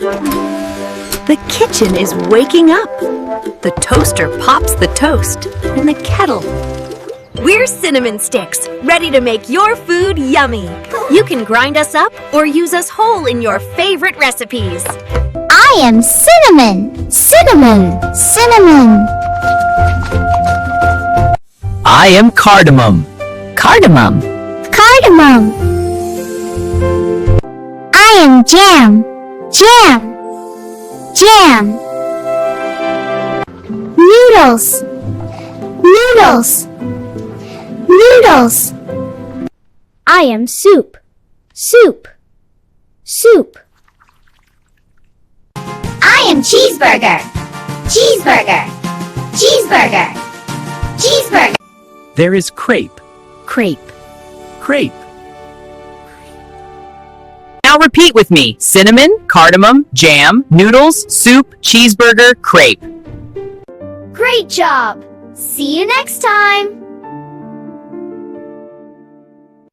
The kitchen is waking up. The toaster pops the toast in the kettle. We're cinnamon sticks, ready to make your food yummy. You can grind us up or use us whole in your favorite recipes. I am cinnamon, cinnamon, cinnamon. I am cardamom. Cardamom. Cardamom. I am jam, jam, jam. Noodles, noodles, noodles. I am soup, soup, soup. I am cheeseburger, cheeseburger, cheeseburger, cheeseburger. There is crepe. Crepe. Crepe. Now repeat with me. Cinnamon, cardamom, jam, noodles, soup, cheeseburger, crepe. Great job! See you next time!